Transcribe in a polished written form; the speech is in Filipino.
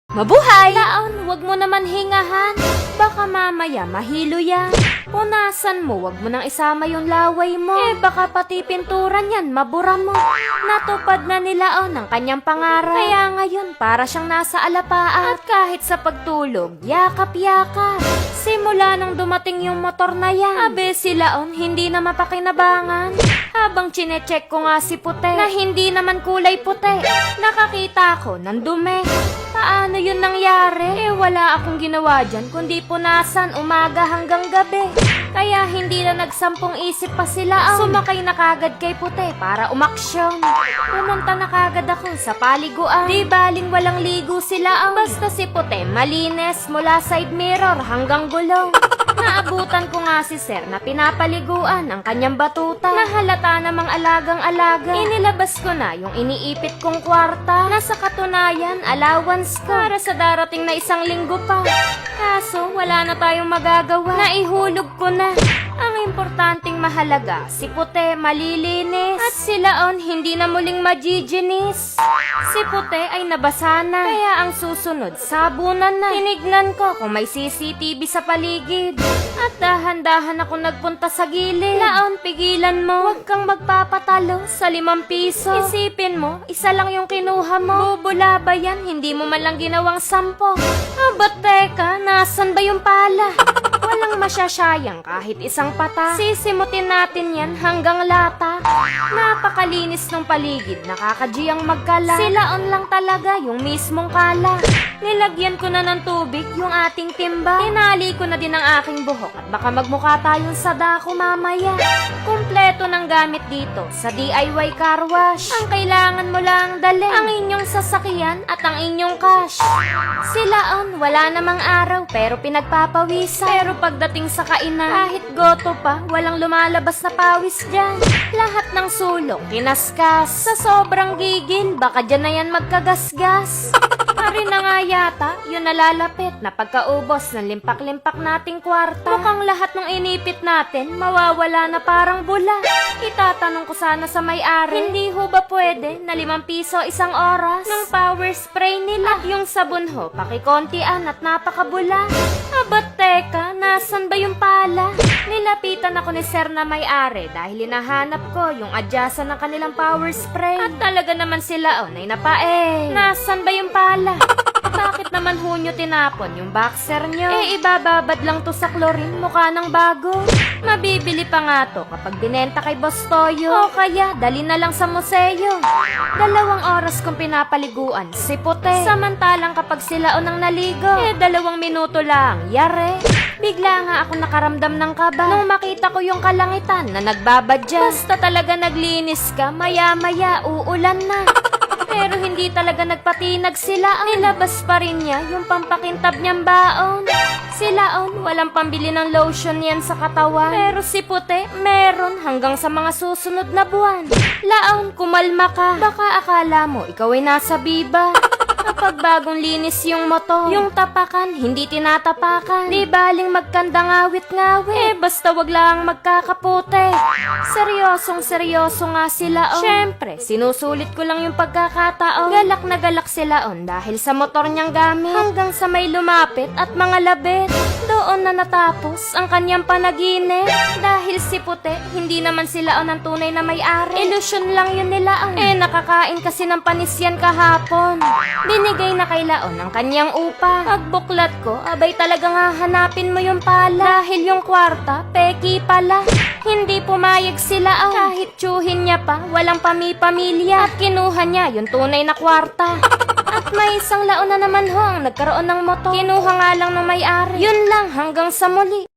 Mabuhay! Laon, wag mo naman hingahan. Baka mamaya mahilo yan. Punasan mo, wag mo nang isama yung laway mo. Baka pati pinturan yan, mabura mo. Natupad na ni Laon ang kanyang pangarap. Kaya ngayon, para siyang nasa alapaan. At kahit sa pagtulog, yakap-yakap. Simula nang dumating yung motor na yan, abe si Laon hindi na mapakinabangan. Habang chinecheck ko nga si Puti, na hindi naman kulay puti, nakakita ko ng dumi. Paano yun nangyari? Wala akong ginawa dyan, kundi punasan umaga hanggang gabi. Kaya hindi na nagsampung isip pa sila. Sumakay na kagad kay Puti para umaksyon. Pumunta na kagad ako sa paliguan. Di baling walang ligo sila. Basta si Puti malinis mula side mirror hanggang gulong. Naabutan ko nga si Sir na pinapaliguan ang kanyang batuta. Nahalata namang alagang-alaga. Inilabas ko na yung iniipit kong kwarta. Nasa katunayan, allowance ko para sa darating na 1 linggo pa. Kaso, wala na tayong magagawa. Naihulog ko na. Ang importanteng mahalaga, si Puti malilinis. At si Laon hindi na muling majijinis. Si Puti ay nabasa na. Kaya ang susunod, sabunan na. Tinignan ko kung may CCTV sa paligid. At dahan-dahan ako nagpunta sa gilid. Laon, pigilan mo. Huwag kang magpapatalo sa 5 piso. Isipin mo, 1 lang yung kinuha mo. Bubula ba yan? Hindi mo man lang ginawang 10. Ba't teka, nasan ba yung pala? Walang masyasayang kahit 1 pata. Sisimutin natin yan hanggang lata. Napakalinis ng paligid, nakakadiyang magkala. Si Laon lang talaga yung mismong kala. Nilagyan ko na ng tubig yung ating timba. Tinali ko na din ang aking buhok at baka magmukha tayong sadako mamaya. Kumpleto ng gamit dito sa DIY car wash. Ang kailangan mo lang dalhin ang inyong sasakyan at ang inyong cash. Si Laon wala namang araw pero pinagpapawisan. Pero pagdating sa kainan, kahit goto pa, walang lumalabas na pawis dyan. Lahat ng sulok kinaskas. Sa sobrang gigil, baka dyan na yan magkagasgas. Pari na nga yata, yun nalalapit na pagkaubos ng limpak-limpak nating kwarta. Mukhang lahat ng inipit natin, mawawala na parang bula. Itatanong ko sana sa may-ari, hindi ho ba pwede na 5 piso 1 oras ng power spray nila? At yung sabon ho, pakikontian at napakabula. Ba't teka, nasan ba yung pala? Nilapitan ako ni Sir na may-ari dahil hinahanap ko yung adyasan ng kanilang power spray. At talaga naman sila ay napae. Nasan ba yung pala? Bakit naman ho nyo tinapon yung boxer nyo? Ibababad lang to sa chlorine, mukha ng bago. Mabibili pa nga to kapag binenta kay Boss Toyo. O kaya, dali na lang sa museo. 2 oras kong pinapaliguan si Puti. Samantalang kapag sila nang naligo, 2 minuto lang, yare. Bigla nga ako nakaramdam ng kaba nung makita ko yung kalangitan na nagbabadya. Basta talaga naglinis ka, maya-maya uulan na. Pero hindi talaga nagpatinag sila. Nilabas pa rin niya yung pampakintab niyang baon. Si Laon, walang pambili ng lotion yan sa katawan. Pero si Puti, meron hanggang sa mga susunod na buwan. Laon, kumalma ka. Baka akala mo, ikaw ay nasa biba. Kapag bagong linis yung motor, yung tapakan, hindi tinatapakan. Di baling magkandang awit-ngawit. Basta wag lang magkakapote. Seryosong seryoso nga sila Siyempre, sinusulit ko lang yung pagkakataon. Galak na galak sila dahil sa motor niyang gamit. Hanggang sa may lumapit at mga labit. Doon na natapos ang kanyang panaginip. Dahil si Puti, hindi naman sila ang tunay na may-ari. Ilusyon lang yun nila nakakain kasi ng panis yan kahapon. Binigay na kay Laon ang kanyang upa. Pagbuklat ko, abay talagang hahanapin mo yung pala. Dahil yung kwarta, peki pala. Hindi pumayag sila kahit tsuhin niya pa, walang pamilya. At kinuha niya yung tunay na kwarta. At may 1 Laon na naman ho ang nagkaroon ng motor. Kinuha nga lang ng may-ari. Yun lang, hanggang sa muli.